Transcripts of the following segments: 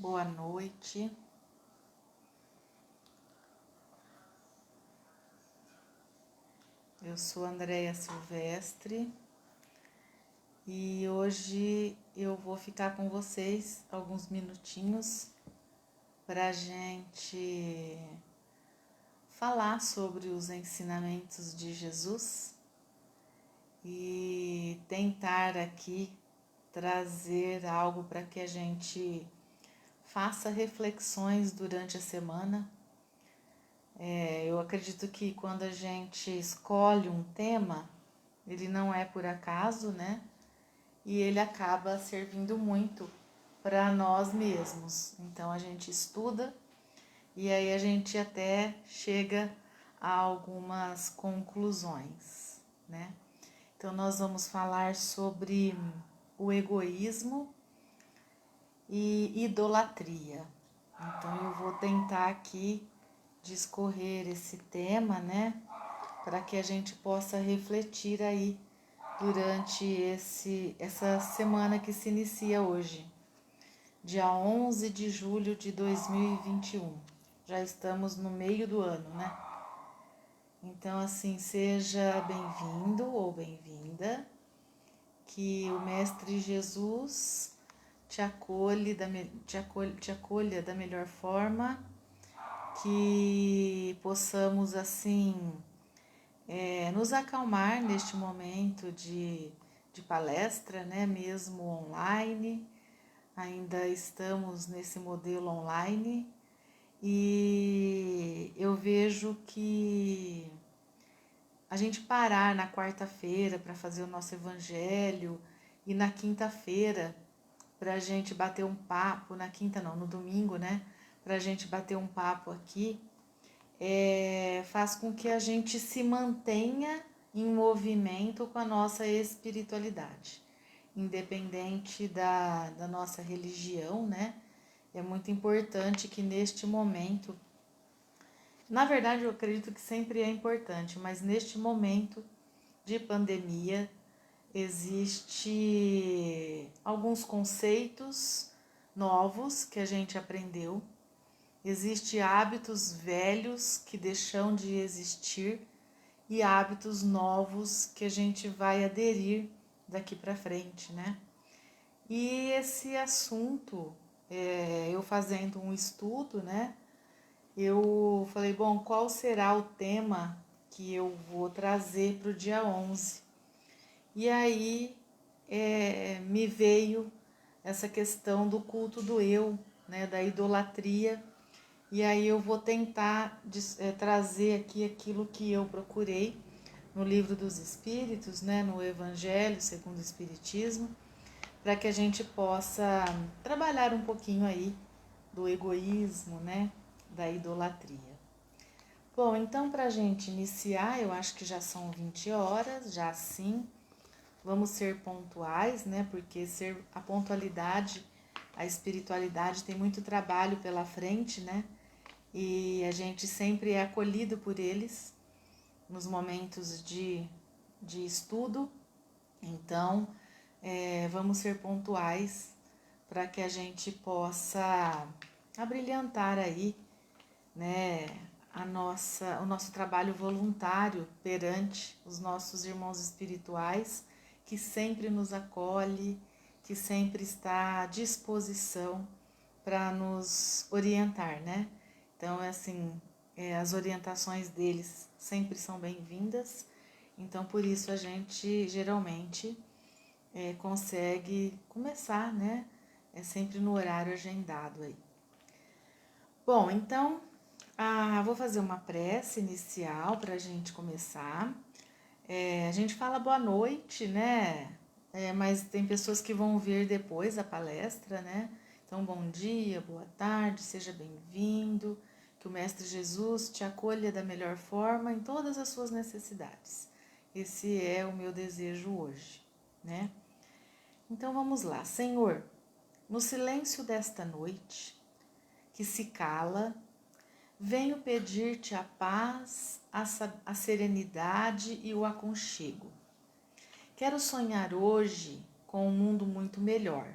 Boa noite. Eu sou Andréia Silvestre e hoje eu vou ficar com vocês alguns minutinhos para a gente falar sobre os ensinamentos de Jesus e tentar aqui trazer algo para que a gente faça reflexões durante a semana. Eu acredito que quando a gente escolhe um tema, ele não é por acaso, né? E ele acaba servindo muito para nós mesmos. Então a gente estuda e aí a gente até chega a algumas conclusões, né? Então nós vamos falar sobre o egoísmo e idolatria. Então eu vou tentar aqui discorrer esse tema, né, para que a gente possa refletir aí durante essa semana que se inicia hoje, dia 11 de julho de 2021. Já estamos no meio do ano, né? Então, assim, seja bem-vindo ou bem-vinda, que o Mestre Jesus te acolha da melhor forma, que possamos, assim, nos acalmar neste momento de palestra, né, mesmo online. Ainda estamos nesse modelo online e eu vejo que a gente parar na quarta-feira para fazer o nosso evangelho e na quinta-feira para a gente bater um papo, na quinta não, no domingo, né, para a gente bater um papo aqui, faz com que a gente se mantenha em movimento com a nossa espiritualidade, independente da nossa religião, né? É muito importante que neste momento, na verdade eu acredito que sempre é importante, mas neste momento de pandemia existe alguns conceitos novos que a gente aprendeu. Existem hábitos velhos que deixam de existir e hábitos novos que a gente vai aderir daqui para frente, né? E esse assunto, eu fazendo um estudo, né? Eu falei, bom, qual será o tema que eu vou trazer para o dia 11? E aí me veio essa questão do culto do eu, né? Da idolatria. E aí eu vou tentar trazer aqui aquilo que eu procurei no Livro dos Espíritos, né, no Evangelho segundo o Espiritismo, para que a gente possa trabalhar um pouquinho aí do egoísmo, né, da idolatria. Bom, então para a gente iniciar, eu acho que já são 20 horas, já sim, vamos ser pontuais, né, porque a pontualidade, a espiritualidade tem muito trabalho pela frente, né, e a gente sempre é acolhido por eles nos momentos de estudo. Então, vamos ser pontuais para que a gente possa abrilhantar aí, né, o nosso trabalho voluntário perante os nossos irmãos espirituais, que sempre nos acolhe, que sempre está à disposição para nos orientar, né? Então, assim, as orientações deles sempre são bem-vindas. Então, por isso a gente geralmente consegue começar, né? É sempre no horário agendado aí. Bom, então, vou fazer uma prece inicial para a gente começar. A gente fala boa noite, né? Mas tem pessoas que vão ver depois a palestra, né? Então, bom dia, boa tarde, seja bem-vindo. Que o Mestre Jesus te acolha da melhor forma em todas as suas necessidades. Esse é o meu desejo hoje, né? Então vamos lá. Senhor, no silêncio desta noite, que se cala, venho pedir-te a paz, a serenidade e o aconchego. Quero sonhar hoje com um mundo muito melhor.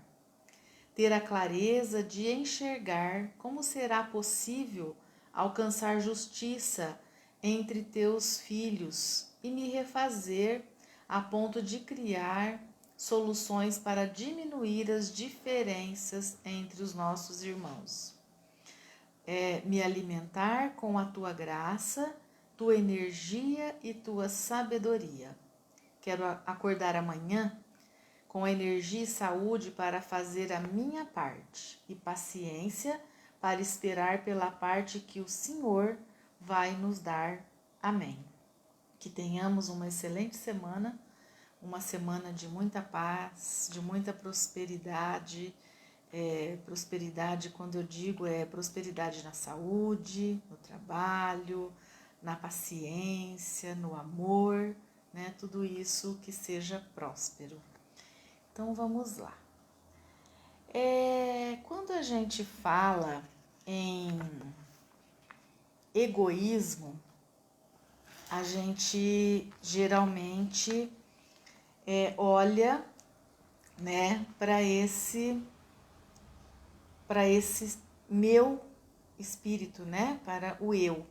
ter a clareza de enxergar como será possível alcançar justiça entre teus filhos e me refazer a ponto de criar soluções para diminuir as diferenças entre os nossos irmãos. Me alimentar com a tua graça, tua energia e tua sabedoria. Quero acordar amanhã com energia e saúde para fazer a minha parte e paciência para esperar pela parte que o Senhor vai nos dar. Amém. Que tenhamos uma excelente semana, uma semana de muita paz, de muita prosperidade. Prosperidade, quando eu digo, prosperidade na saúde, no trabalho, na paciência, no amor, né? Tudo isso que seja próspero. Então vamos lá. Quando a gente fala em egoísmo, a gente geralmente olha, né, para esse meu espírito, né, para o eu.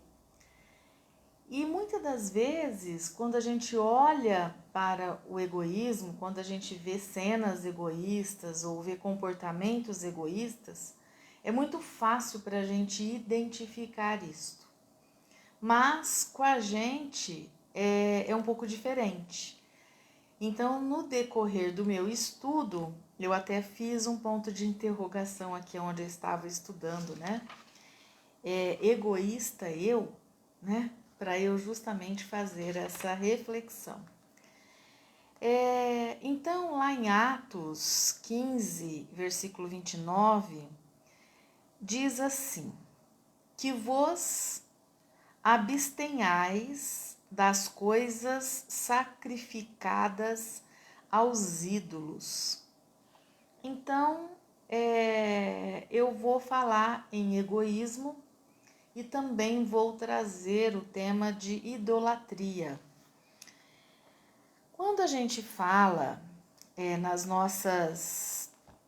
E muitas das vezes, quando a gente olha para o egoísmo, quando a gente vê cenas egoístas ou vê comportamentos egoístas, é muito fácil para a gente identificar isto. Mas com a gente é um pouco diferente. Então, no decorrer do meu estudo, eu até fiz um ponto de interrogação aqui onde eu estava estudando, né? Egoísta eu, né? Para eu justamente fazer essa reflexão. Então, lá em Atos 15, versículo 29, diz assim: que vos abstenhais das coisas sacrificadas aos ídolos. Então, eu vou falar em egoísmo e também vou trazer o tema de idolatria. Quando a gente fala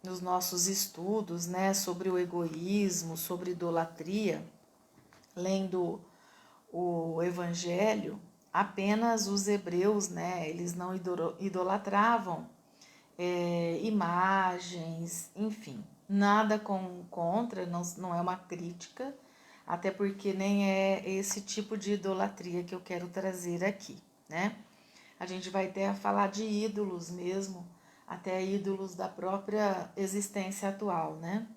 nos nossos estudos, né, sobre o egoísmo, sobre idolatria, lendo o Evangelho, apenas os hebreus, né, eles não idolatravam imagens, enfim, nada contra, não é uma crítica, até porque nem é esse tipo de idolatria que eu quero trazer aqui, né? A gente vai até falar de ídolos mesmo, até ídolos da própria existência atual, né?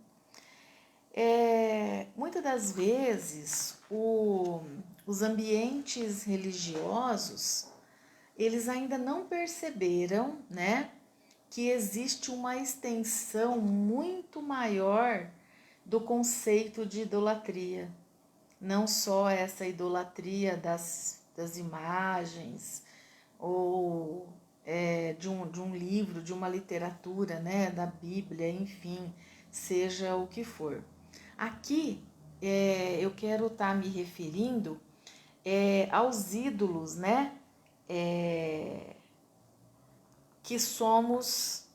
Muitas das vezes, os ambientes religiosos, eles ainda não perceberam, né, que existe uma extensão muito maior do conceito de idolatria. Não só essa idolatria das imagens ou de um livro, de uma literatura, né, da Bíblia, enfim, seja o que for. Aqui eu quero estar me referindo aos ídolos, né, que somos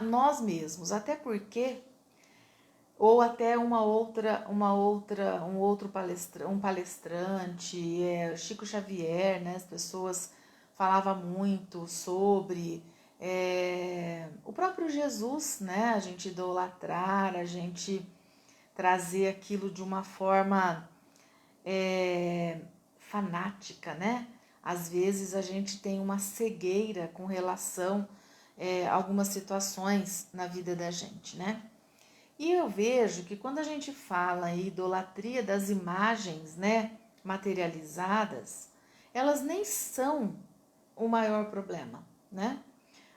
nós mesmos, até porque ou até um outro palestrante, Chico Xavier, né? As pessoas falavam muito sobre o próprio Jesus, né? A gente idolatrar, a gente trazer aquilo de uma forma fanática, né? Às vezes a gente tem uma cegueira com relação a algumas situações na vida da gente, né? E eu vejo que quando a gente fala em idolatria das imagens, né, materializadas, elas nem são o maior problema, né?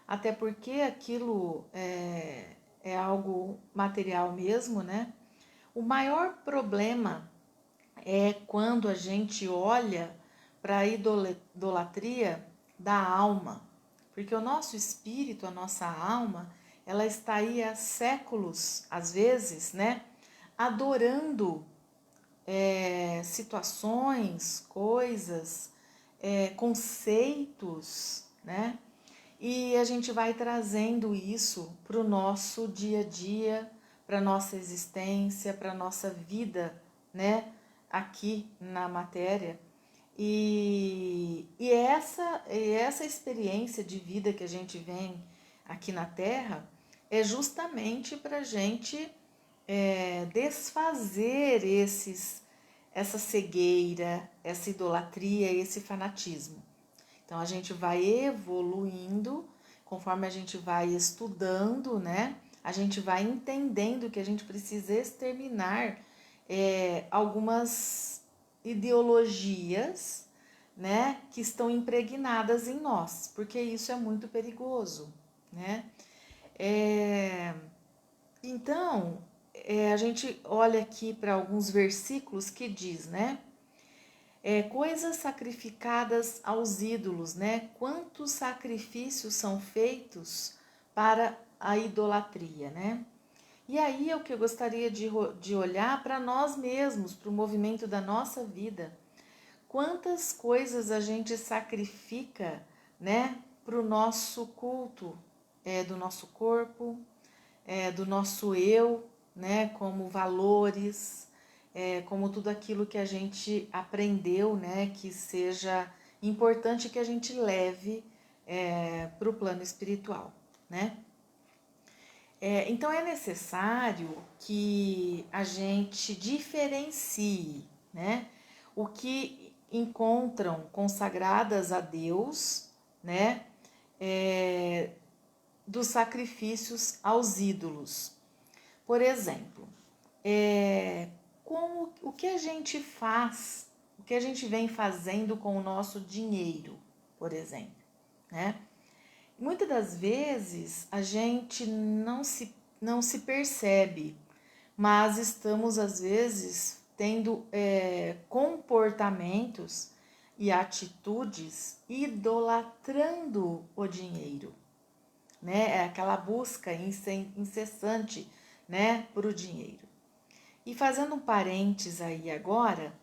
Até porque aquilo é algo material mesmo, né? O maior problema é quando a gente olha para a idolatria da alma, porque o nosso espírito, a nossa alma, ela está aí há séculos, às vezes, né, adorando situações, coisas, conceitos, né, E a gente vai trazendo isso para o nosso dia a dia, para a nossa existência, para a nossa vida, né? Aqui na matéria. E essa experiência de vida que a gente vem aqui na Terra é justamente para a gente desfazer essa cegueira, essa idolatria, esse fanatismo. Então a gente vai evoluindo conforme a gente vai estudando, né? A gente vai entendendo que a gente precisa exterminar algumas ideologias, né, que estão impregnadas em nós, porque isso é muito perigoso, né? Então, a gente olha aqui para alguns versículos que diz, né? Coisas sacrificadas aos ídolos, né? Quantos sacrifícios são feitos para a idolatria, né? E aí é o que eu gostaria de olhar para nós mesmos, para o movimento da nossa vida. Quantas coisas a gente sacrifica, né, para o nosso culto do nosso corpo, do nosso eu, né, como valores, como tudo aquilo que a gente aprendeu, né, que seja importante que a gente leve para o plano espiritual, né? Então é necessário que a gente diferencie, né, o que encontram consagradas a Deus, né, dos sacrifícios aos ídolos. Por exemplo, o que a gente faz, o que a gente vem fazendo com o nosso dinheiro, por exemplo, né? Muitas das vezes a gente não se percebe, mas estamos às vezes tendo comportamentos e atitudes idolatrando o dinheiro, né? É aquela busca incessante, né, por o dinheiro. E fazendo um parênteses aí agora,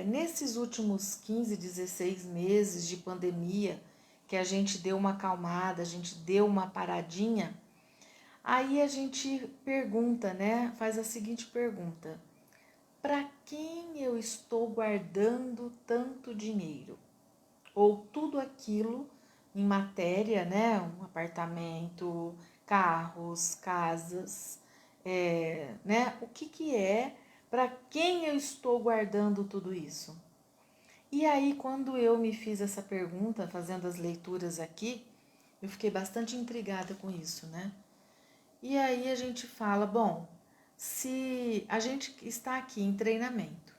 nesses últimos 15, 16 meses de pandemia, que a gente deu uma acalmada, a gente deu uma paradinha, aí a gente pergunta, né? Faz a seguinte pergunta: para quem eu estou guardando tanto dinheiro? Ou tudo aquilo em matéria, né? Um apartamento, carros, casas, né? O que é? Para quem eu estou guardando tudo isso? E aí, quando eu me fiz essa pergunta, fazendo as leituras aqui, eu fiquei bastante intrigada com isso, né? E aí a gente fala, bom, se a gente está aqui em treinamento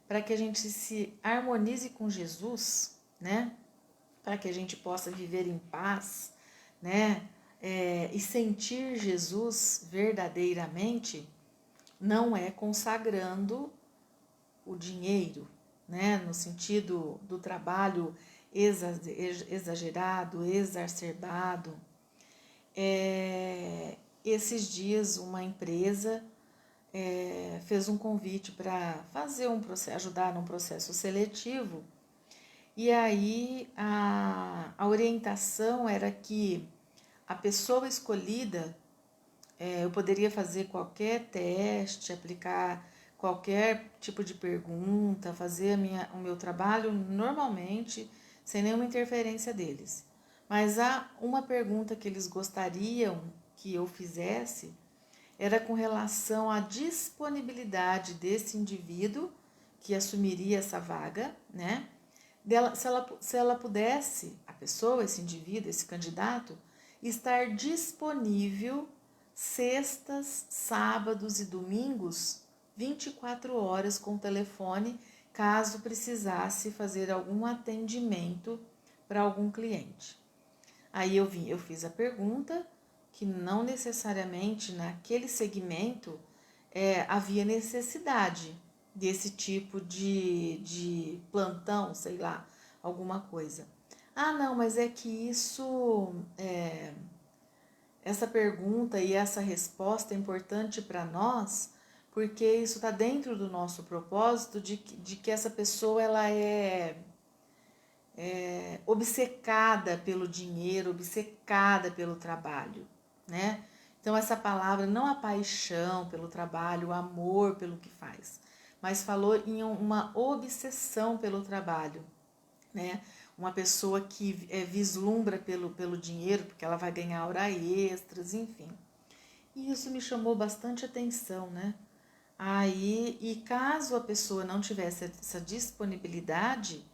para que a gente se harmonize com Jesus, né? Para que a gente possa viver em paz, né? E sentir Jesus verdadeiramente, não é consagrando o dinheiro, né? No sentido do trabalho exagerado, exacerbado. Esses dias uma empresa fez um convite para fazer um processo, ajudar num processo seletivo. E aí a orientação era que a pessoa escolhida, eu poderia fazer qualquer teste, aplicar qualquer tipo de pergunta, fazer o meu trabalho normalmente, sem nenhuma interferência deles. Mas há uma pergunta que eles gostariam que eu fizesse, era com relação à disponibilidade desse indivíduo que assumiria essa vaga, né? Se ela pudesse, a pessoa, esse indivíduo, esse candidato, estar disponível sextas, sábados e domingos, 24 horas com o telefone, caso precisasse fazer algum atendimento para algum cliente. Aí eu fiz a pergunta que não necessariamente naquele segmento havia necessidade desse tipo de plantão, sei lá, alguma coisa. Ah, não, mas é que essa pergunta e essa resposta é importante para nós, porque isso está dentro do nosso propósito de que essa pessoa ela é obcecada pelo dinheiro, obcecada pelo trabalho, né? Então essa palavra, não a paixão pelo trabalho, o amor pelo que faz, mas falou em uma obsessão pelo trabalho, né? Uma pessoa que vislumbra pelo dinheiro, porque ela vai ganhar hora extras, enfim. E isso me chamou bastante atenção, né? Aí, e caso a pessoa não tivesse essa disponibilidade,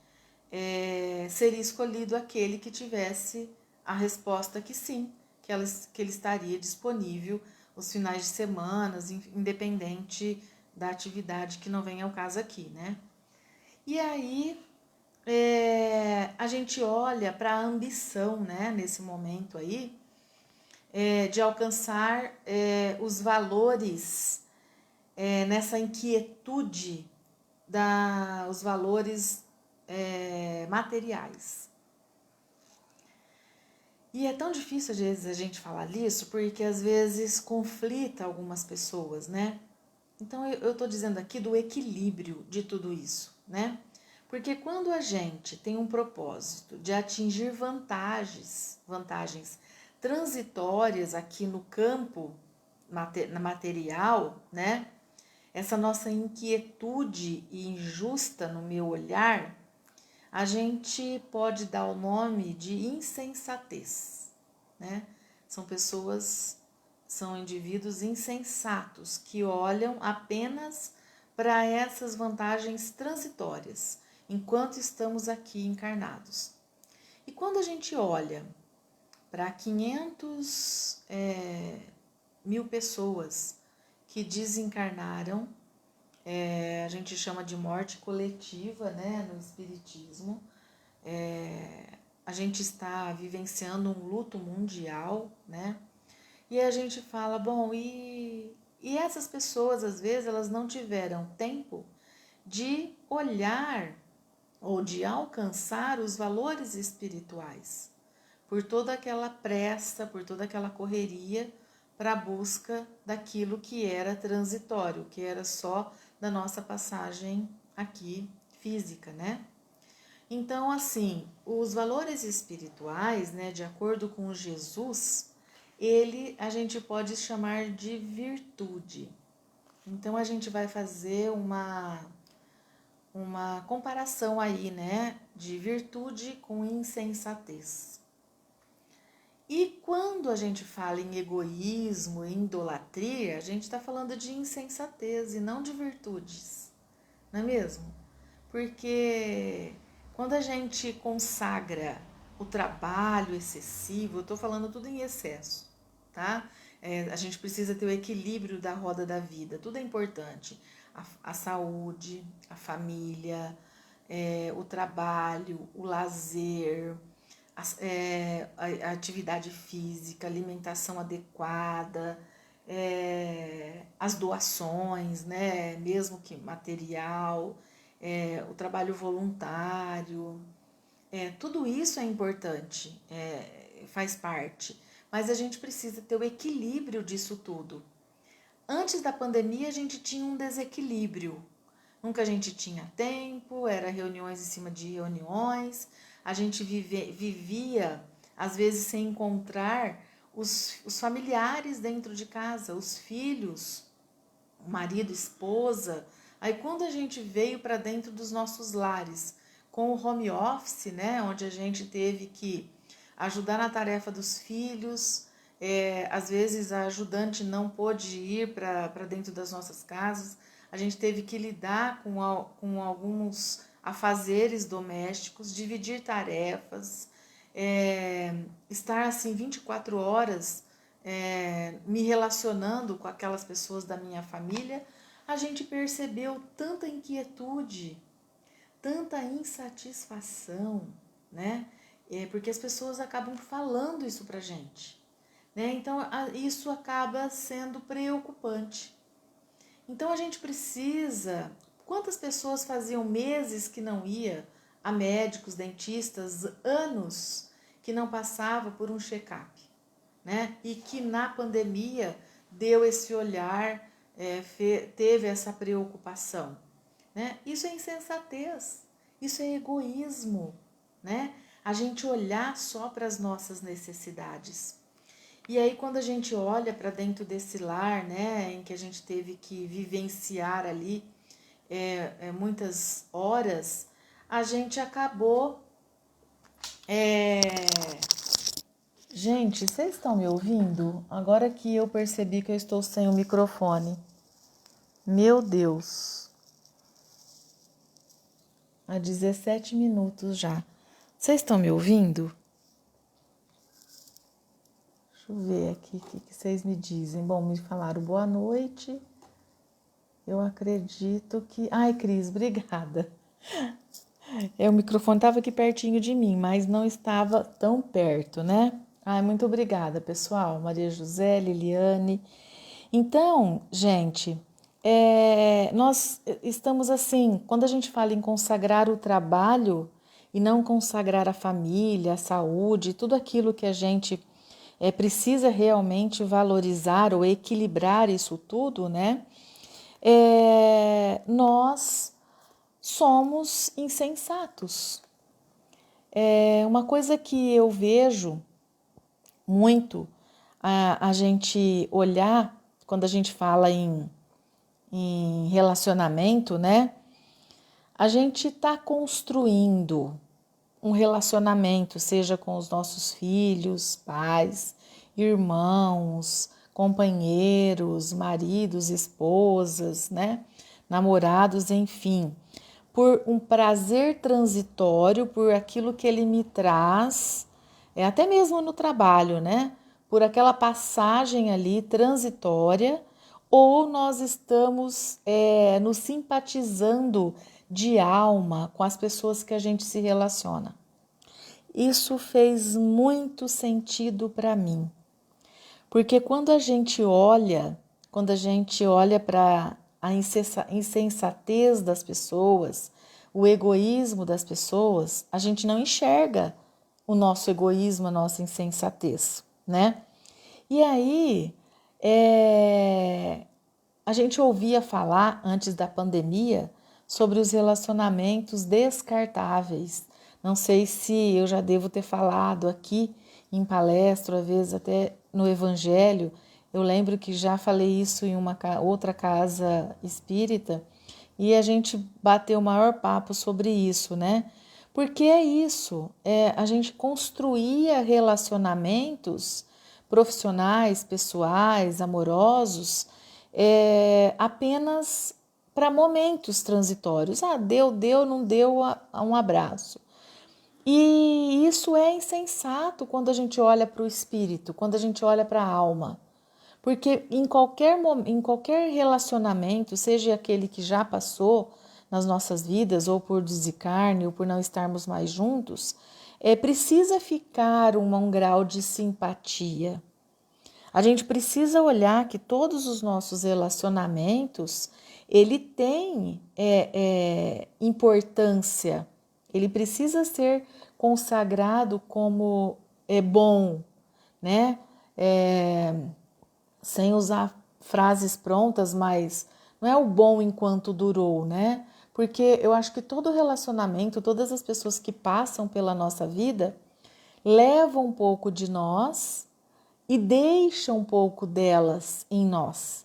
seria escolhido aquele que tivesse a resposta que sim, que ele estaria disponível os finais de semana, independente da atividade, que não vem ao caso aqui, né? E aí a gente olha para a ambição, né, nesse momento aí, de alcançar os valores, nessa inquietude os valores materiais. E é tão difícil às vezes a gente falar disso, porque às vezes conflita algumas pessoas, né? Então eu estou dizendo aqui do equilíbrio de tudo isso, né? Porque quando a gente tem um propósito de atingir vantagens transitórias aqui no campo material, né? Essa nossa inquietude injusta no meu olhar, a gente pode dar o nome de insensatez, né? São indivíduos insensatos que olham apenas para essas vantagens transitórias, enquanto estamos aqui encarnados. E quando a gente olha para 500 mil pessoas que desencarnaram, a gente chama de morte coletiva, né, no espiritismo. A gente está vivenciando um luto mundial, né? E a gente fala, bom, e essas pessoas, às vezes, elas não tiveram tempo de olhar ou de alcançar os valores espirituais, por toda aquela pressa, por toda aquela correria para a busca daquilo que era transitório, que era só da nossa passagem aqui física, né? Então, assim, os valores espirituais, né, de acordo com Jesus, a gente pode chamar de virtude. Então, a gente vai fazer uma comparação aí, né, de virtude com insensatez. E quando a gente fala em egoísmo, em idolatria, a gente está falando de insensatez e não de virtudes, não é mesmo? Porque quando a gente consagra o trabalho excessivo, eu estou falando tudo em excesso, tá? A gente precisa ter o equilíbrio da roda da vida, tudo é importante. A saúde, a família, o trabalho, o lazer, a atividade física, alimentação adequada, as doações, né, mesmo que material, o trabalho voluntário, tudo isso é importante, faz parte, mas a gente precisa ter o equilíbrio disso tudo. Antes da pandemia a gente tinha um desequilíbrio, nunca a gente tinha tempo, era reuniões em cima de reuniões, a gente vivia, às vezes, sem encontrar os familiares dentro de casa, os filhos, o marido, esposa. Aí quando a gente veio para dentro dos nossos lares, com o home office, né, onde a gente teve que ajudar na tarefa dos filhos, às vezes a ajudante não pôde ir para dentro das nossas casas, a gente teve que lidar com alguns afazeres domésticos, dividir tarefas, estar assim 24 horas me relacionando com aquelas pessoas da minha família. A gente percebeu tanta inquietude, tanta insatisfação, né? Porque as pessoas acabam falando isso pra gente, né? Então isso acaba sendo preocupante. Então a gente precisa. Quantas pessoas faziam meses que não ia a médicos, dentistas, anos que não passava por um check-up, né? E que na pandemia deu esse olhar, teve essa preocupação, né? Isso é insensatez, isso é egoísmo, né? a gente olhar só para as nossas necessidades. E aí quando a gente olha para dentro desse lar, né, em que a gente teve que vivenciar ali muitas horas, a gente acabou... Gente, vocês estão me ouvindo? Agora que eu percebi que eu estou sem o microfone. Meu Deus. Há 17 minutos já. Vocês estão me ouvindo? Deixa eu ver aqui o que vocês me dizem. Bom, me falaram boa noite. Eu acredito que... Ai, Cris, obrigada. O microfone estava aqui pertinho de mim, mas não estava tão perto, né? Ai, muito obrigada, pessoal. Maria José, Liliane. Então, gente, nós estamos assim, quando a gente fala em consagrar o trabalho e não consagrar a família, a saúde, tudo aquilo que a gente precisa realmente valorizar ou equilibrar isso tudo, né? Nós somos insensatos. Uma coisa que eu vejo muito a gente olhar quando a gente fala em relacionamento, né? A gente está construindo um relacionamento, seja com os nossos filhos, pais, irmãos, companheiros, maridos, esposas, né? Namorados, enfim, por um prazer transitório, por aquilo que ele me traz, até mesmo no trabalho, né? Por aquela passagem ali transitória, ou nós estamos nos simpatizando de alma com as pessoas que a gente se relaciona. Isso fez muito sentido para mim, porque quando a gente olha para a insensatez das pessoas, o egoísmo das pessoas, a gente não enxerga o nosso egoísmo, a nossa insensatez, né? E aí, a gente ouvia falar antes da pandemia sobre os relacionamentos descartáveis. Não sei se eu já devo ter falado aqui em palestra, às vezes até no Evangelho. Eu lembro que já falei isso em uma outra casa espírita e a gente bateu o maior papo sobre isso, né? Porque é isso, a gente construía relacionamentos profissionais, pessoais, amorosos, apenas para momentos transitórios. Ah, deu, não deu, um abraço. E isso é insensato quando a gente olha para o espírito, quando a gente olha para a alma. Porque em qualquer relacionamento, seja aquele que já passou nas nossas vidas, ou por desencarne, ou por não estarmos mais juntos, precisa ficar um grau de simpatia. A gente precisa olhar que todos os nossos relacionamentos, ele tem importância, ele precisa ser consagrado como bom, né? Sem usar frases prontas, mas não é o bom enquanto durou, né? Porque eu acho que todo relacionamento, todas as pessoas que passam pela nossa vida, levam um pouco de nós e deixam um pouco delas em nós.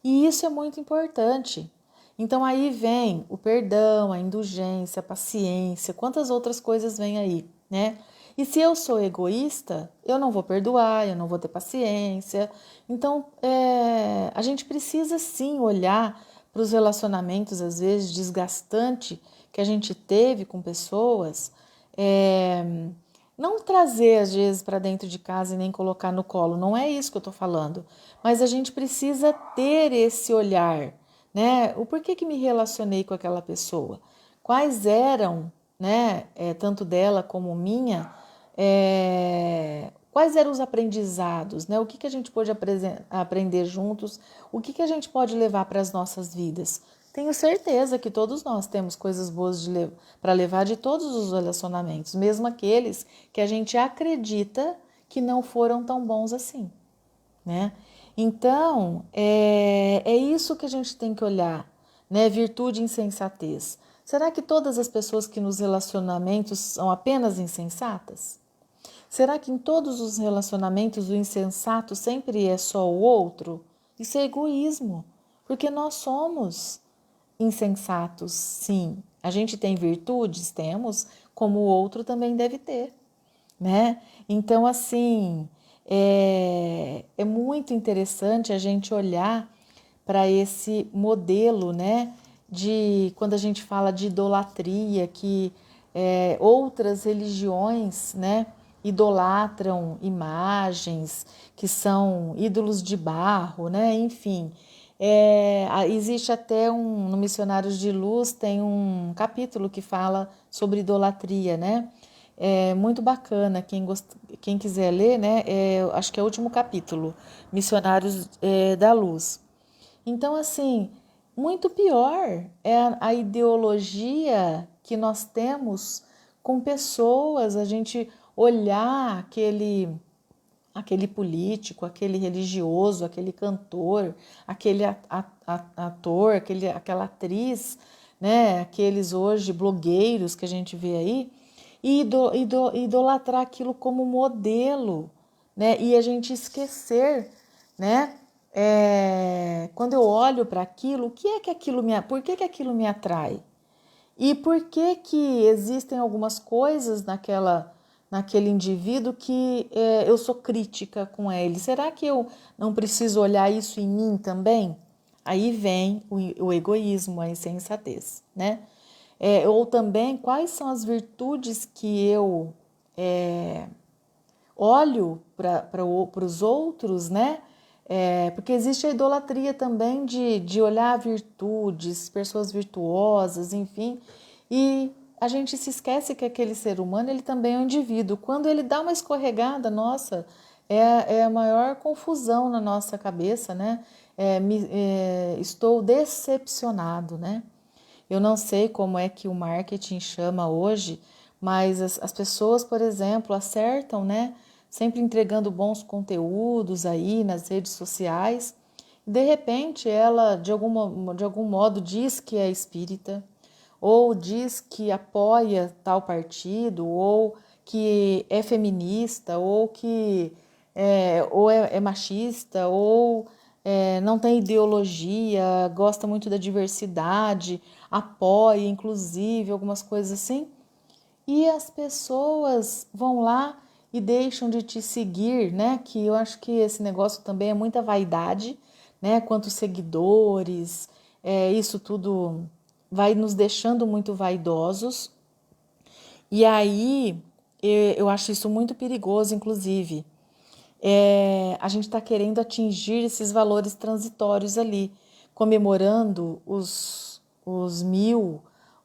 E isso é muito importante. Então aí vem o perdão, a indulgência, a paciência, quantas outras coisas vêm aí, né? E se eu sou egoísta, eu não vou perdoar, eu não vou ter paciência. Então, a gente precisa sim olhar para os relacionamentos, às vezes, desgastante que a gente teve com pessoas, não trazer, às vezes, para dentro de casa e nem colocar no colo, não é isso que eu estou falando. Mas a gente precisa ter esse olhar, né? O porquê que me relacionei com aquela pessoa? Quais eram, né, tanto dela como minha, quais eram os aprendizados, né? O que a gente pôde aprender juntos, o que a gente pode levar para as nossas vidas. Tenho certeza que todos nós temos coisas boas para levar de todos os relacionamentos, mesmo aqueles que a gente acredita que não foram tão bons assim, né? Então, é isso que a gente tem que olhar, né? Virtude e insensatez. Será que todas as pessoas que nos relacionamentos são apenas insensatas? Será que em todos os relacionamentos o insensato sempre é só o outro? Isso é egoísmo, porque nós somos insensatos, sim. A gente tem virtudes? Temos, como o outro também deve ter, né? Então, assim, é muito interessante a gente olhar para esse modelo, né? De quando a gente fala de idolatria, que outras religiões, né? Idolatram imagens que são ídolos de barro, né? Enfim, existe até no Missionários de Luz tem um capítulo que fala sobre idolatria, né? É muito bacana, quem quiser ler, né? Acho que é o último capítulo, Missionários da Luz. Então, assim, muito pior é a ideologia que nós temos com pessoas, a gente olhar aquele político, aquele religioso, aquele cantor, aquele ator, aquela atriz, né? Aqueles hoje blogueiros que a gente vê aí, e idolatrar aquilo como modelo, né? E a gente esquecer, né? Quando eu olho para aquilo, por que aquilo me atrai? E por que que existem algumas coisas naquele indivíduo que eu sou crítica com ele? Será que eu não preciso olhar isso em mim também? Aí vem o egoísmo, a insensatez, né? Ou também quais são as virtudes que eu olho para os outros, né? Porque existe a idolatria também de olhar virtudes, pessoas virtuosas, enfim, e a gente se esquece que aquele ser humano ele também é um indivíduo. Quando ele dá uma escorregada, nossa, é a maior confusão na nossa cabeça, né? Estou decepcionado, né? Eu não sei como é que o marketing chama hoje, mas as pessoas, por exemplo, acertam, né? Sempre entregando bons conteúdos aí nas redes sociais. De repente, ela, de algum modo, diz que é espírita, ou diz que apoia tal partido, ou que é feminista, ou é machista, ou não tem ideologia, gosta muito da diversidade, apoia, inclusive, algumas coisas assim. E as pessoas vão lá e deixam de te seguir, né? Que eu acho que esse negócio também é muita vaidade, né? Quantos seguidores, isso tudo vai nos deixando muito vaidosos. E aí eu acho isso muito perigoso, inclusive. A gente está querendo atingir esses valores transitórios ali, comemorando os mil,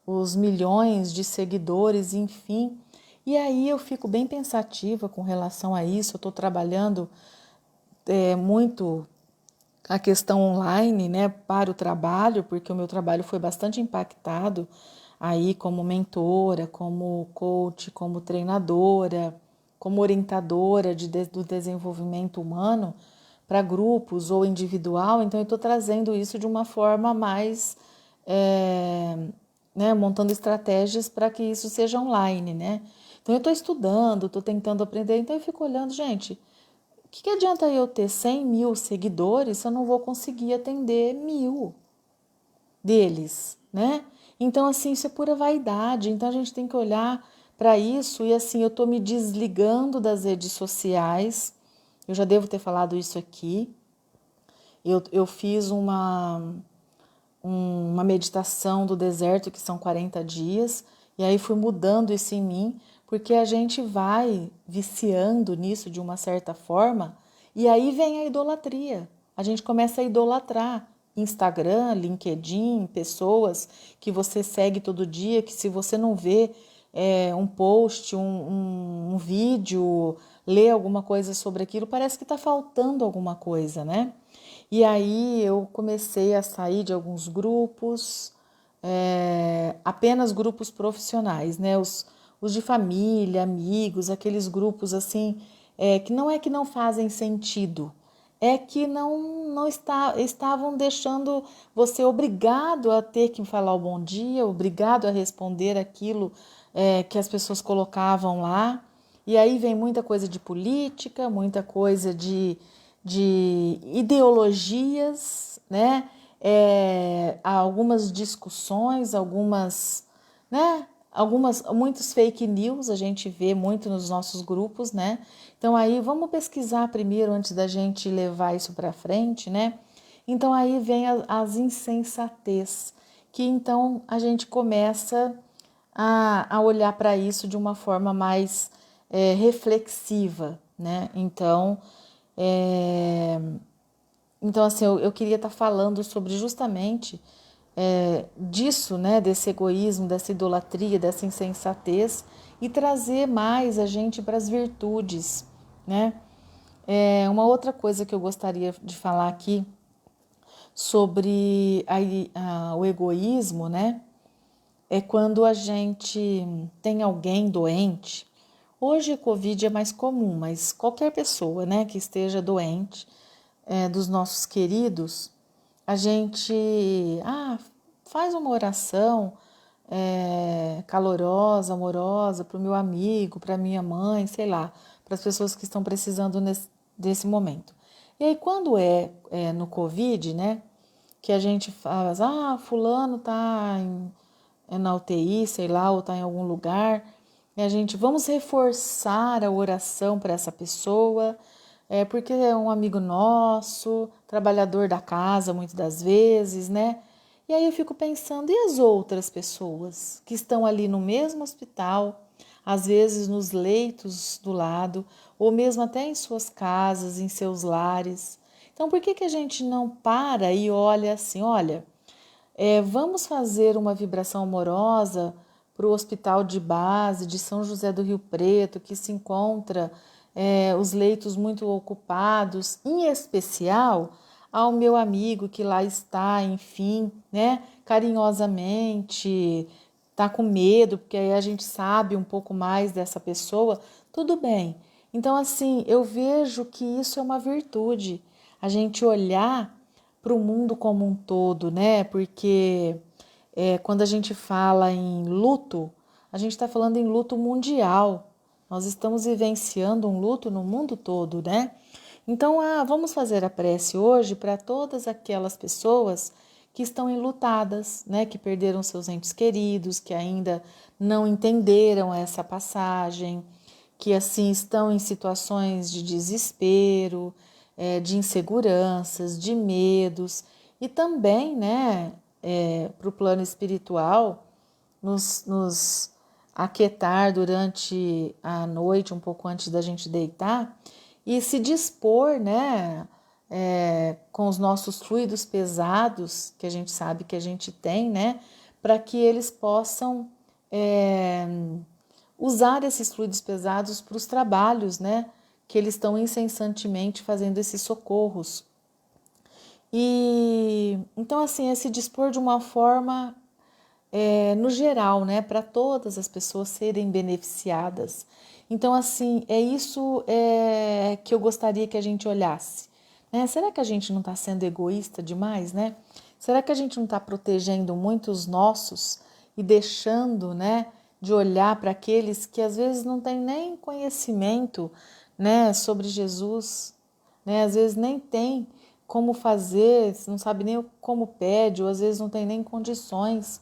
os milhões de seguidores, enfim. E aí eu fico bem pensativa com relação a isso. Eu estou trabalhando muito a questão online, né, para o trabalho, porque o meu trabalho foi bastante impactado aí como mentora, como coach, como treinadora, como orientadora do desenvolvimento humano para grupos ou individual. Então eu estou trazendo isso de uma forma mais, né, montando estratégias para que isso seja online, né? Então eu estou estudando, estou tentando aprender, então eu fico olhando, gente, o que adianta eu ter 100 mil seguidores se eu não vou conseguir atender 1.000 deles, né? Então, assim, isso é pura vaidade. Então, a gente tem que olhar para isso e, assim, eu estou me desligando das redes sociais. Eu já devo ter falado isso aqui. Eu fiz uma meditação do deserto, que são 40 dias, e aí fui mudando isso em mim, porque a gente vai viciando nisso de uma certa forma, e aí vem a idolatria. A gente começa a idolatrar Instagram, LinkedIn, pessoas que você segue todo dia, que se você não vê um post, um vídeo, lê alguma coisa sobre aquilo, parece que está faltando alguma coisa, né? E aí eu comecei a sair de alguns grupos, apenas grupos profissionais, né? Os de família, amigos, aqueles grupos assim, que não é que não fazem sentido, é que estavam deixando você obrigado a ter que falar o bom dia, obrigado a responder aquilo que as pessoas colocavam lá. E aí vem muita coisa de política, muita coisa de ideologias, né? Algumas discussões, né? Muitos fake news a gente vê muito nos nossos grupos, né? Então aí vamos pesquisar primeiro antes da gente levar isso para frente, né? Então aí vem as insensatez, que então a gente começa a olhar para isso de uma forma mais reflexiva, né? É, então assim, eu queria estar falando sobre justamente disso, né, desse egoísmo, dessa idolatria, dessa insensatez e trazer mais a gente para as virtudes, né? Uma outra coisa que eu gostaria de falar aqui sobre o egoísmo, né, é quando a gente tem alguém doente. Hoje o Covid é mais comum, mas qualquer pessoa, né, que esteja doente, dos nossos queridos, a gente faz uma oração calorosa, amorosa para o meu amigo, para minha mãe, sei lá, para as pessoas que estão precisando desse momento. E aí quando no Covid, né, que a gente faz, fulano tá na UTI, sei lá, ou tá em algum lugar, e a gente vamos reforçar a oração para essa pessoa, porque é um amigo nosso, trabalhador da casa, muitas das vezes, né? E aí eu fico pensando, e as outras pessoas que estão ali no mesmo hospital, às vezes nos leitos do lado, ou mesmo até em suas casas, em seus lares? Então, por que a gente não para e olha assim, olha, vamos fazer uma vibração amorosa para o Hospital de Base de São José do Rio Preto, que se encontra os leitos muito ocupados, em especial ao meu amigo que lá está, enfim, né, carinhosamente, está com medo, porque aí a gente sabe um pouco mais dessa pessoa, tudo bem. Então, assim, eu vejo que isso é uma virtude, a gente olhar para o mundo como um todo, né? Porque quando a gente fala em luto, a gente está falando em luto mundial. Nós estamos vivenciando um luto no mundo todo, né? Então, vamos fazer a prece hoje para todas aquelas pessoas que estão enlutadas, né? Que perderam seus entes queridos, que ainda não entenderam essa passagem, que assim estão em situações de desespero, de inseguranças, de medos e também, né, para o plano espiritual, nos aquietar durante a noite, um pouco antes da gente deitar e se dispor, né, com os nossos fluidos pesados, que a gente sabe que a gente tem, né, para que eles possam usar esses fluidos pesados para os trabalhos, né, que eles estão incessantemente fazendo esses socorros. E então, assim, é se dispor de uma forma no geral, né, para todas as pessoas serem beneficiadas. Então, assim, é isso que eu gostaria que a gente olhasse. Né? Será que a gente não está sendo egoísta demais, né? Será que a gente não está protegendo muito os nossos e deixando, né, de olhar para aqueles que às vezes não têm nem conhecimento, né, sobre Jesus, né? Às vezes nem tem como fazer, não sabe nem como pede, ou às vezes não tem nem condições,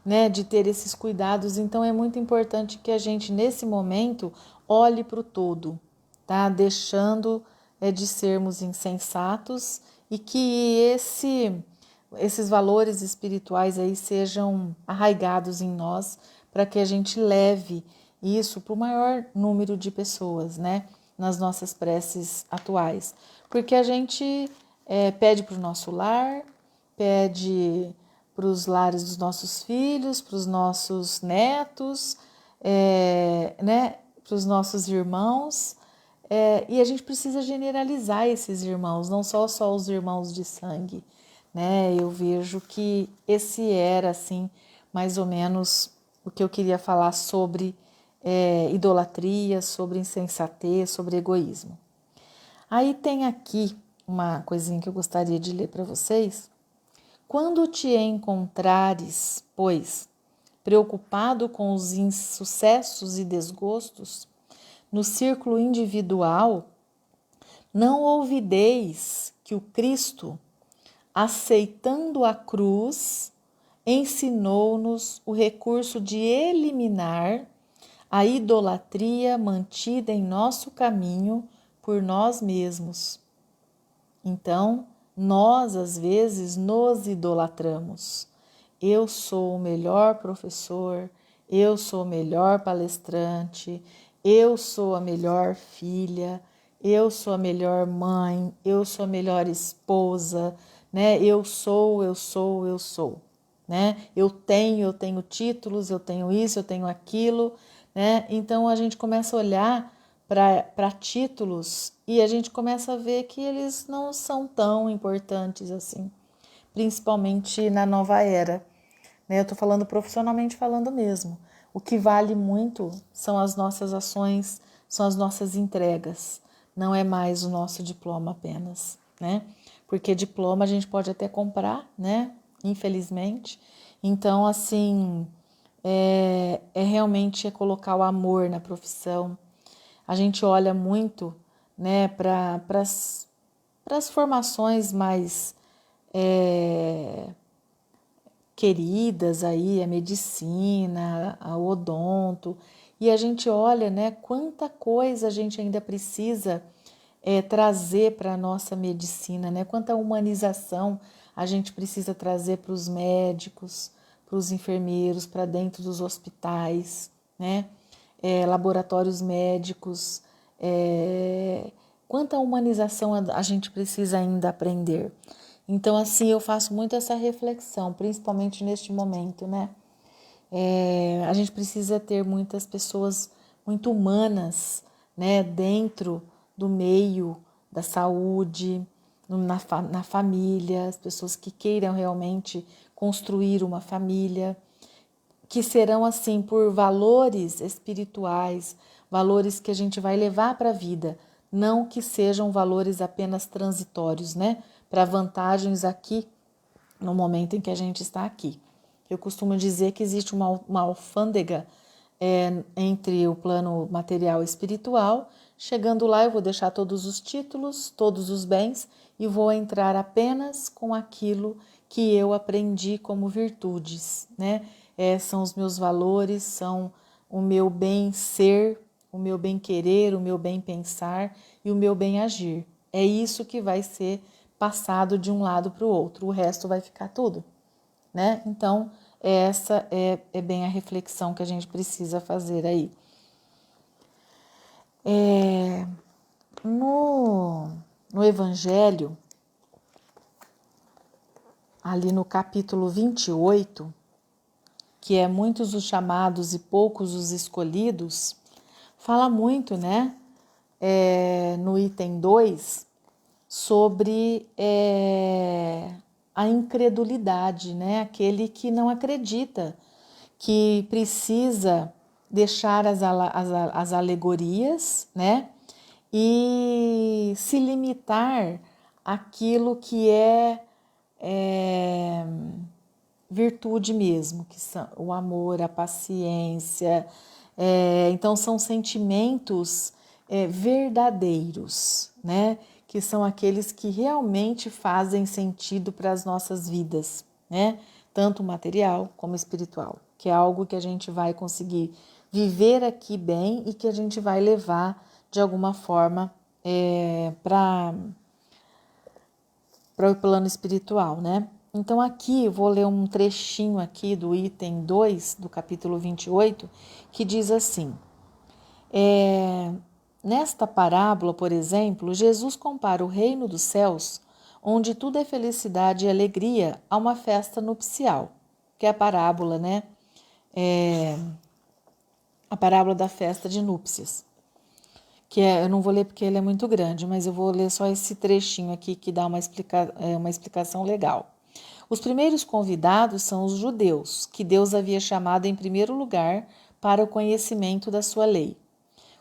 né, de ter esses cuidados. Então é muito importante que a gente nesse momento olhe para o todo, tá? Deixando de sermos insensatos e que esses valores espirituais aí sejam arraigados em nós para que a gente leve isso para o maior número de pessoas, né? Nas nossas preces atuais. Porque a gente pede para o nosso lar, pede para os lares dos nossos filhos, para os nossos netos, né, para os nossos irmãos, e a gente precisa generalizar esses irmãos, não só os irmãos de sangue, né? Eu vejo que esse era, assim, mais ou menos o que eu queria falar sobre idolatria, sobre insensatez, sobre egoísmo. Aí tem aqui uma coisinha que eu gostaria de ler para vocês. Quando te encontrares, pois, preocupado com os insucessos e desgostos no círculo individual, não ouvideis que o Cristo, aceitando a cruz, ensinou-nos o recurso de eliminar a idolatria mantida em nosso caminho por nós mesmos. Então, nós às vezes nos idolatramos. Eu sou o melhor professor, eu sou o melhor palestrante, eu sou a melhor filha, eu sou a melhor mãe, eu sou a melhor esposa, né? Eu sou, né? Eu tenho títulos, eu tenho isso, eu tenho aquilo, né? Então a gente começa a olhar para títulos e a gente começa a ver que eles não são tão importantes assim, principalmente na nova era, né? Eu estou falando profissionalmente falando mesmo. O que vale muito são as nossas ações, são as nossas entregas, não é mais o nosso diploma apenas, né? Porque diploma a gente pode até comprar, né? Infelizmente. Então, assim, realmente colocar o amor na profissão. A gente olha muito, né, para as formações mais queridas aí, a medicina, a odonto, e a gente olha, né, quanta coisa a gente ainda precisa trazer para a nossa medicina, né, quanta humanização a gente precisa trazer para os médicos, para os enfermeiros, para dentro dos hospitais, né, laboratórios médicos, quanta humanização a gente precisa ainda aprender. Então, assim, eu faço muito essa reflexão, principalmente neste momento, né? A gente precisa ter muitas pessoas muito humanas, né? Dentro do meio da saúde, na família, as pessoas que queiram realmente construir uma família, que serão, assim, por valores espirituais, valores que a gente vai levar para a vida, não que sejam valores apenas transitórios, né? Para vantagens aqui no momento em que a gente está aqui. Eu costumo dizer que existe uma alfândega entre o plano material e espiritual. Chegando lá, eu vou deixar todos os títulos, todos os bens e vou entrar apenas com aquilo que eu aprendi como virtudes, né? São os meus valores, são o meu bem ser, o meu bem querer, o meu bem pensar e o meu bem agir. É isso que vai ser passado de um lado para o outro, o resto vai ficar tudo, né? Então, essa é bem a reflexão que a gente precisa fazer aí. No Evangelho, ali no capítulo 28, que é muitos os chamados e poucos os escolhidos, fala muito, né? No item 2, sobre a incredulidade, né? Aquele que não acredita, que precisa deixar as alegorias, né? E se limitar àquilo que é virtude mesmo, que são o amor, a paciência. Então, são sentimentos verdadeiros, né? Que são aqueles que realmente fazem sentido para as nossas vidas, né? Tanto material como espiritual, que é algo que a gente vai conseguir viver aqui bem e que a gente vai levar de alguma forma para o plano espiritual, né? Então aqui eu vou ler um trechinho aqui do item 2 do capítulo 28, que diz assim: nesta parábola, por exemplo, Jesus compara o reino dos céus, onde tudo é felicidade e alegria, a uma festa nupcial, que é a parábola, né? A parábola da festa de núpcias. Eu não vou ler porque ele é muito grande, mas eu vou ler só esse trechinho aqui que dá uma explicação legal. Os primeiros convidados são os judeus, que Deus havia chamado em primeiro lugar para o conhecimento da sua lei.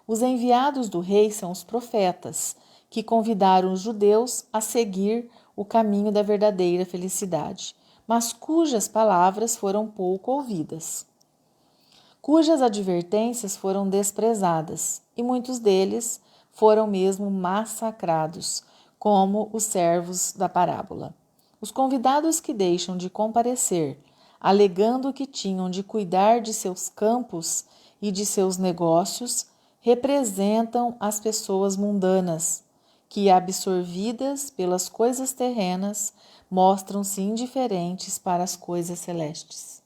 Os enviados do rei são os profetas, que convidaram os judeus a seguir o caminho da verdadeira felicidade, mas cujas palavras foram pouco ouvidas, cujas advertências foram desprezadas, e muitos deles foram mesmo massacrados, como os servos da parábola. Os convidados que deixam de comparecer, alegando que tinham de cuidar de seus campos e de seus negócios, representam as pessoas mundanas, que, absorvidas pelas coisas terrenas, mostram-se indiferentes para as coisas celestes.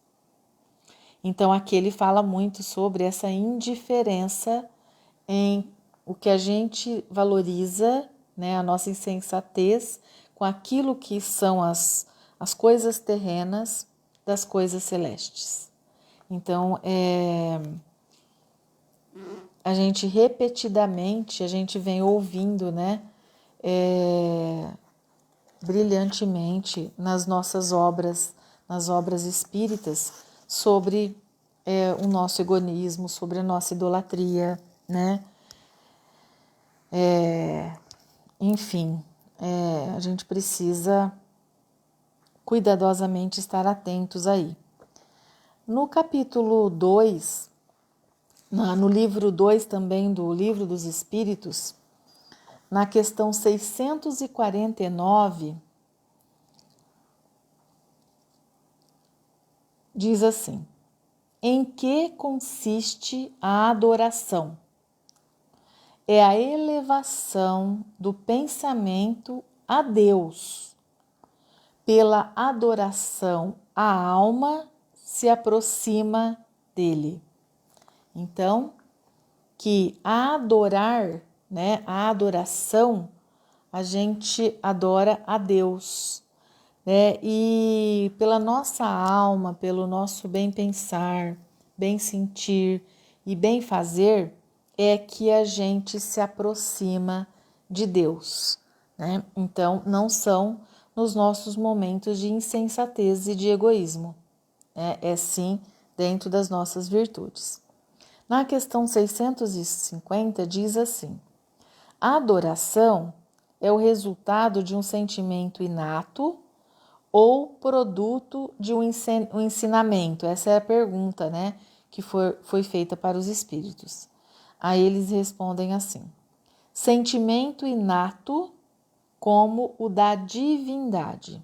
Então, aqui ele fala muito sobre essa indiferença em o que a gente valoriza, né, a nossa insensatez com aquilo que são as coisas terrenas das coisas celestes. Então, a gente repetidamente, a gente vem ouvindo, né, brilhantemente nas nossas obras, nas obras espíritas, sobre o nosso egoísmo, sobre a nossa idolatria, né? Enfim, a gente precisa cuidadosamente estar atentos aí. No capítulo 2, no livro 2 também do Livro dos Espíritos, na questão 649, diz assim: em que consiste a adoração? É a elevação do pensamento a Deus. Pela adoração, a alma se aproxima dele. Então, que a adorar, né, a adoração, a gente adora a Deus, né? E pela nossa alma, pelo nosso bem pensar, bem sentir e bem fazer, é que a gente se aproxima de Deus, né? Então, não são nos nossos momentos de insensatez e de egoísmo, né? É sim dentro das nossas virtudes. Na questão 650 diz assim: a adoração é o resultado de um sentimento inato ou produto de um ensinamento? Essa é a pergunta, né, que foi feita para os espíritos. Aí eles respondem assim: sentimento inato como o da divindade.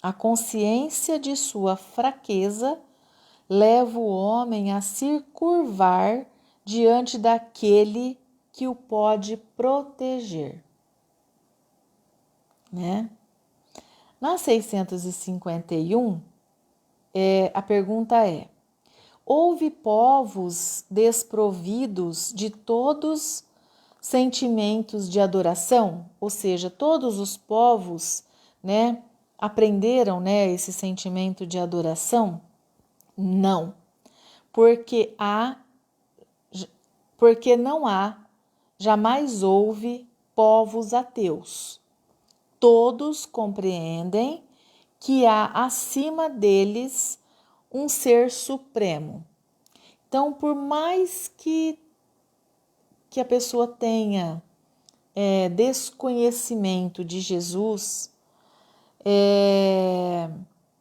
A consciência de sua fraqueza leva o homem a se curvar diante daquele que o pode proteger, né? Na 651, a pergunta é: houve povos desprovidos de todos sentimentos de adoração? Ou seja, todos os povos, né, aprenderam, né, esse sentimento de adoração? Não, porque não há, jamais houve povos ateus. Todos compreendem que há acima deles um ser supremo. Então, por mais que a pessoa tenha desconhecimento de Jesus,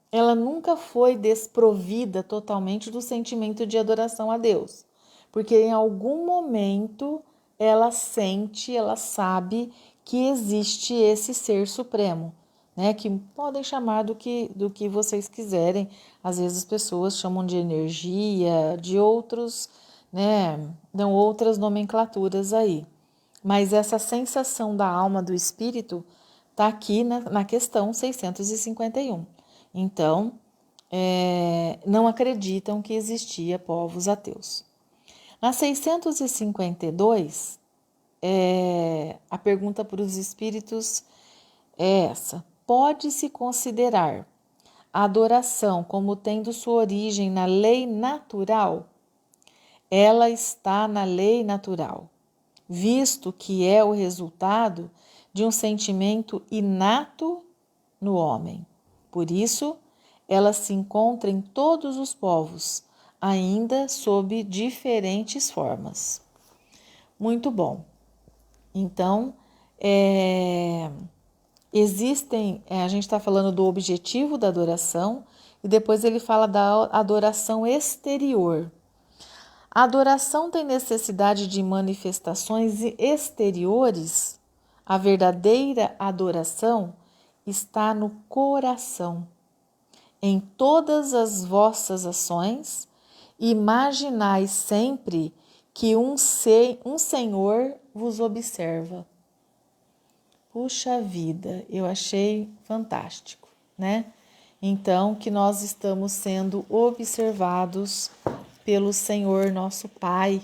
ela nunca foi desprovida totalmente do sentimento de adoração a Deus, porque em algum momento ela sente, ela sabe que existe esse ser supremo, né? Que podem chamar do que vocês quiserem. Às vezes as pessoas chamam de energia, de outros, né? Dão outras nomenclaturas aí. Mas essa sensação da alma, do espírito, está aqui na questão 651. Então, não acreditam que existia povos ateus. Na 652, a pergunta para os espíritos é essa: pode-se considerar a adoração como tendo sua origem na lei natural? Ela está na lei natural, visto que é o resultado de um sentimento inato no homem. Por isso, ela se encontra em todos os povos, ainda sob diferentes formas. Muito bom. Então, A gente está falando do objetivo da adoração e depois ele fala da adoração exterior. A adoração tem necessidade de manifestações exteriores. A verdadeira adoração está no coração. Em todas as vossas ações, imaginai sempre que um Senhor vos observa. Puxa vida, eu achei fantástico, né? Então, que nós estamos sendo observados pelo Senhor nosso Pai,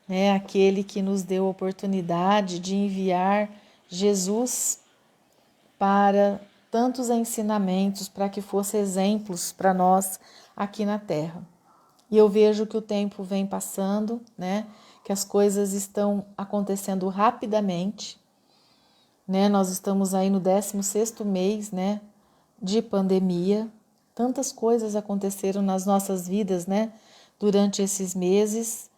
né? Aquele que nos deu a oportunidade de enviar Jesus para tantos ensinamentos, para que fossem exemplos para nós aqui na Terra. E eu vejo que o tempo vem passando, né? Que as coisas estão acontecendo rapidamente, né? Nós estamos aí no 16º mês, né? De pandemia. Tantas coisas aconteceram nas nossas vidas, né? Durante esses meses.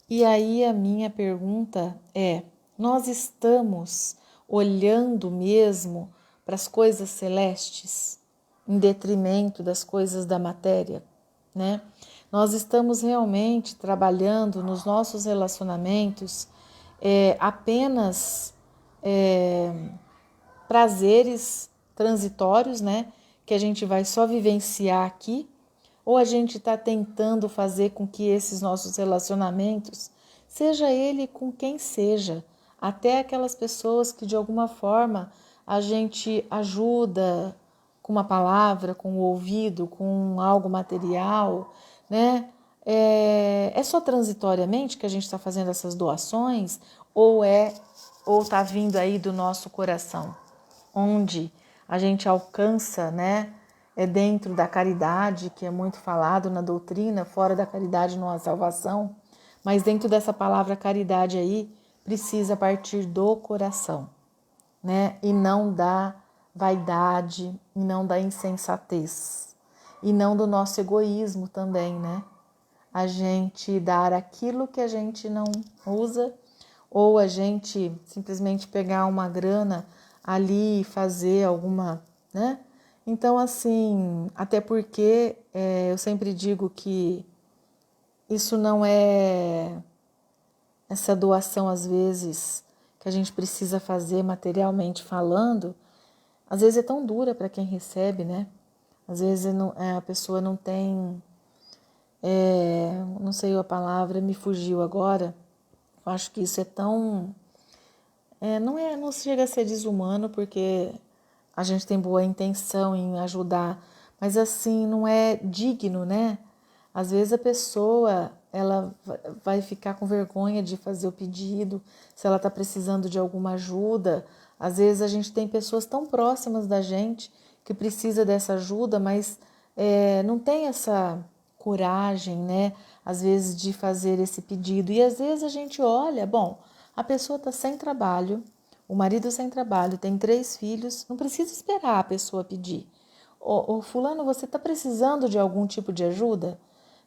E aí a minha pergunta é: nós estamos olhando mesmo para as coisas celestes, em detrimento das coisas da matéria, né? Nós estamos realmente trabalhando nos nossos relacionamentos apenas prazeres transitórios, né? Que a gente vai só vivenciar aqui, ou a gente está tentando fazer com que esses nossos relacionamentos, seja ele com quem seja, até aquelas pessoas que de alguma forma a gente ajuda com uma palavra, com o ouvido, com algo material, né? É só transitoriamente que a gente está fazendo essas doações ou está vindo aí do nosso coração, onde a gente alcança, né? É dentro da caridade, que é muito falado na doutrina, fora da caridade não há salvação, mas dentro dessa palavra caridade aí, precisa partir do coração, né? E não da vaidade, e não da insensatez, e não do nosso egoísmo também, né? A gente dar aquilo que a gente não usa, ou a gente simplesmente pegar uma grana ali e fazer alguma, né? Então, assim, até porque eu sempre digo que isso não é essa doação, às vezes, que a gente precisa fazer materialmente falando, às vezes é tão dura para quem recebe, né? Às vezes a pessoa não tem, não sei a palavra, me fugiu agora. Eu acho que isso é tão... não chega a ser desumano, porque a gente tem boa intenção em ajudar, mas assim, não é digno, né? Às vezes a pessoa, ela vai ficar com vergonha de fazer o pedido, se ela está precisando de alguma ajuda. Às vezes a gente tem pessoas tão próximas da gente que precisa dessa ajuda, mas não tem essa coragem, né? Às vezes de fazer esse pedido. E às vezes a gente olha, bom, a pessoa está sem trabalho, o marido sem trabalho, tem 3 filhos, não precisa esperar a pessoa pedir. Ô fulano, você está precisando de algum tipo de ajuda?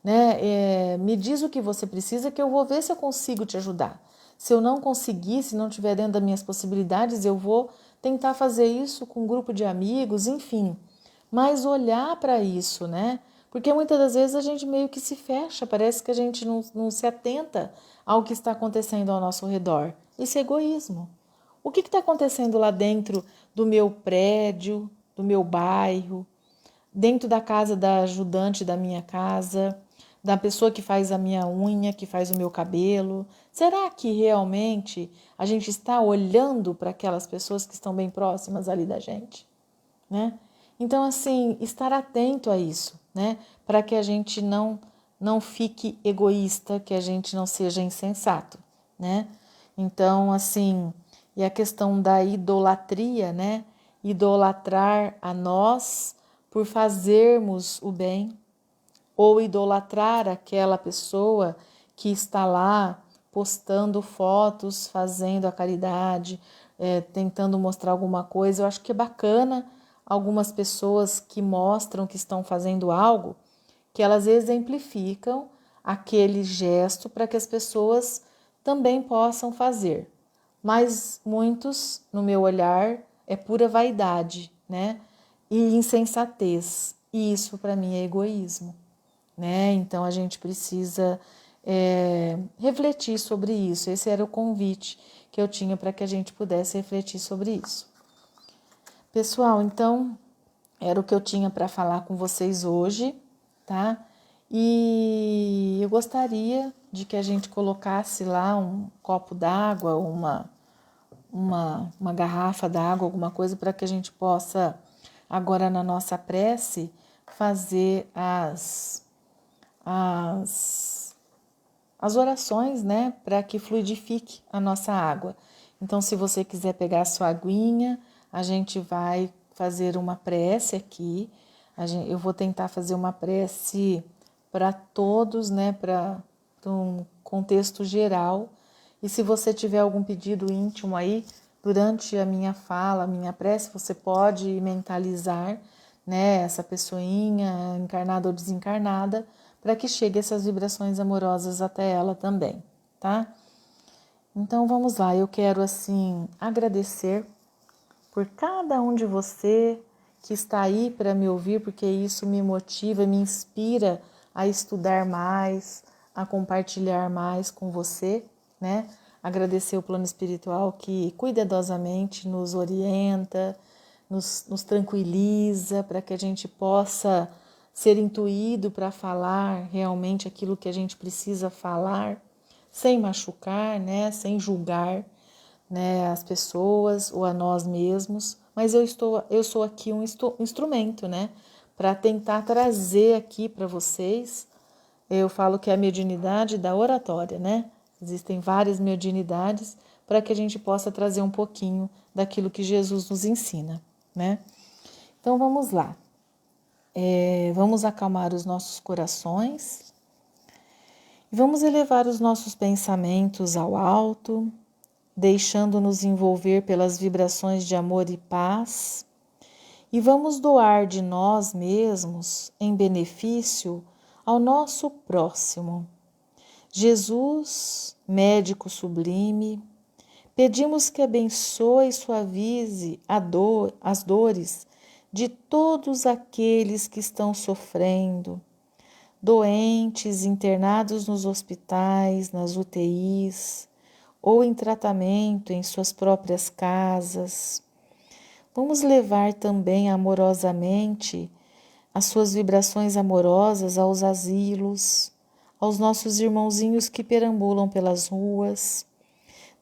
Né? Me diz o que você precisa que eu vou ver se eu consigo te ajudar. Se eu não conseguir, se não estiver dentro das minhas possibilidades, eu vou tentar fazer isso com um grupo de amigos, enfim. Mas olhar para isso, né? Porque muitas das vezes a gente meio que se fecha, parece que a gente não se atenta ao que está acontecendo ao nosso redor. Isso é egoísmo. O que está acontecendo lá dentro do meu prédio, do meu bairro, dentro da casa da ajudante da minha casa, da pessoa que faz a minha unha, que faz o meu cabelo? Será que realmente a gente está olhando para aquelas pessoas que estão bem próximas ali da gente, né? Então, assim, estar atento a isso, né? Para que a gente não fique egoísta, que a gente não seja insensato, né? Então, assim, e a questão da idolatria, né? Idolatrar a nós por fazermos o bem, ou idolatrar aquela pessoa que está lá postando fotos, fazendo a caridade, tentando mostrar alguma coisa. Eu acho que é bacana algumas pessoas que mostram que estão fazendo algo, que elas exemplificam aquele gesto para que as pessoas também possam fazer. mas muitos, no meu olhar, é pura vaidade, né? E insensatez. E isso para mim é egoísmo, né? Então a gente precisa refletir sobre isso. Esse era o convite que eu tinha para que a gente pudesse refletir sobre isso. Pessoal, então era o que eu tinha para falar com vocês hoje, tá? E eu gostaria de que a gente colocasse lá um copo d'água, uma garrafa d'água, alguma coisa para que a gente possa, agora na nossa prece, fazer as orações, né, para que fluidifique a nossa água. Então, se você quiser pegar a sua aguinha, a gente vai fazer uma prece aqui. Eu vou tentar fazer uma prece para todos, né, para um contexto geral. E se você tiver algum pedido íntimo aí, durante a minha fala, a minha prece, você pode mentalizar, né, essa pessoinha, encarnada ou desencarnada, para que chegue essas vibrações amorosas até ela também, tá? Então vamos lá, eu quero assim agradecer por cada um de você que está aí para me ouvir, porque isso me motiva, me inspira a estudar mais, a compartilhar mais com você, né? Agradecer o plano espiritual que cuidadosamente nos orienta, nos tranquiliza para que a gente possa ser intuído para falar realmente aquilo que a gente precisa falar, sem machucar, né? Sem julgar, né, as pessoas ou a nós mesmos, mas eu sou aqui um instrumento, né, para tentar trazer aqui para vocês. Eu falo que é a mediunidade da oratória, né? Existem várias mediunidades para que a gente possa trazer um pouquinho daquilo que Jesus nos ensina, né? Então vamos lá. Vamos acalmar os nossos corações e vamos elevar os nossos pensamentos ao alto, deixando-nos envolver pelas vibrações de amor e paz, e vamos doar de nós mesmos em benefício ao nosso próximo. Jesus, médico sublime, pedimos que abençoe e suavize as dores de todos aqueles que estão sofrendo, doentes, internados nos hospitais, nas UTIs, ou em tratamento em suas próprias casas. Vamos levar também amorosamente as suas vibrações amorosas aos asilos, aos nossos irmãozinhos que perambulam pelas ruas.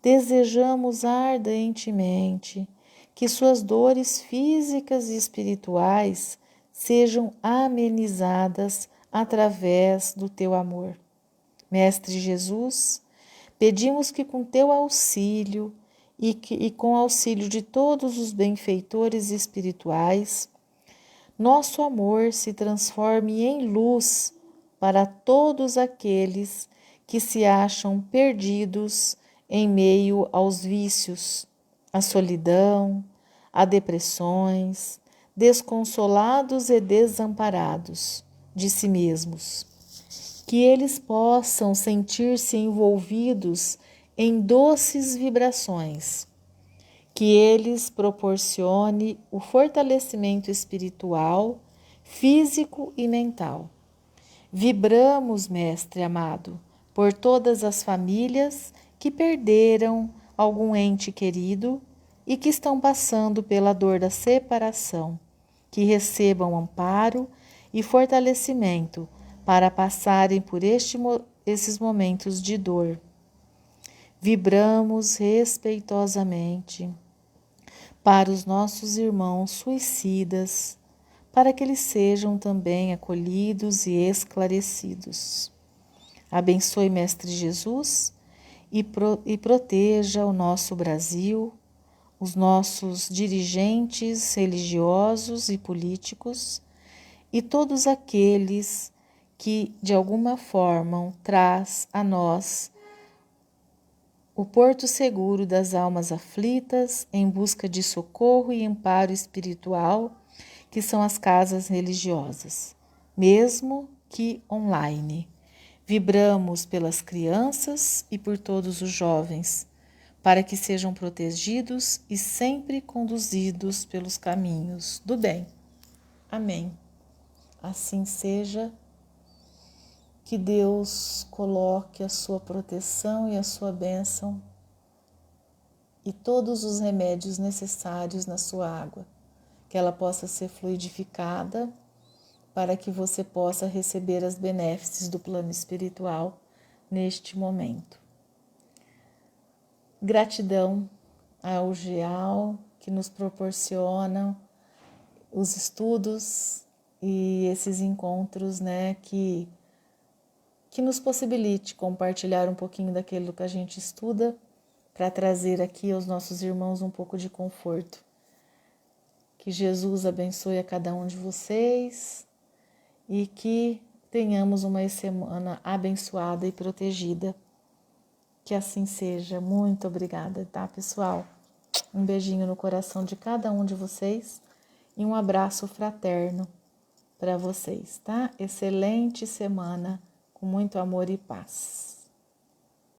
Desejamos ardentemente que suas dores físicas e espirituais sejam amenizadas através do teu amor. Mestre Jesus, pedimos que com teu auxílio e com o auxílio de todos os benfeitores espirituais, nosso amor se transforme em luz para todos aqueles que se acham perdidos em meio aos vícios, à solidão, a depressões, desconsolados e desamparados de si mesmos. Que eles possam sentir-se envolvidos em doces vibrações, que eles proporcione o fortalecimento espiritual, físico e mental. Vibramos, Mestre amado, por todas as famílias que perderam algum ente querido e que estão passando pela dor da separação, que recebam amparo e fortalecimento para passarem por esses momentos de dor. Vibramos respeitosamente para os nossos irmãos suicidas, para que eles sejam também acolhidos e esclarecidos. Abençoe, Mestre Jesus, e proteja o nosso Brasil, os nossos dirigentes religiosos e políticos e todos aqueles que, de alguma forma, traz a nós o porto seguro das almas aflitas em busca de socorro e amparo espiritual, que são as casas religiosas, mesmo que online. Vibramos pelas crianças e por todos os jovens, para que sejam protegidos e sempre conduzidos pelos caminhos do bem. Amém. Assim seja. Que Deus coloque a sua proteção e a sua bênção e todos os remédios necessários na sua água, que ela possa ser fluidificada para que você possa receber as benéfices do plano espiritual neste momento. Gratidão ao GEAL que nos proporciona os estudos e esses encontros, que nos possibilite compartilhar um pouquinho daquilo que a gente estuda para trazer aqui aos nossos irmãos um pouco de conforto. Que Jesus abençoe a cada um de vocês e que tenhamos uma semana abençoada e protegida. Que assim seja. Muito obrigada, tá, pessoal? Um beijinho no coração de cada um de vocês e um abraço fraterno para vocês, tá? Excelente semana, com muito amor e paz.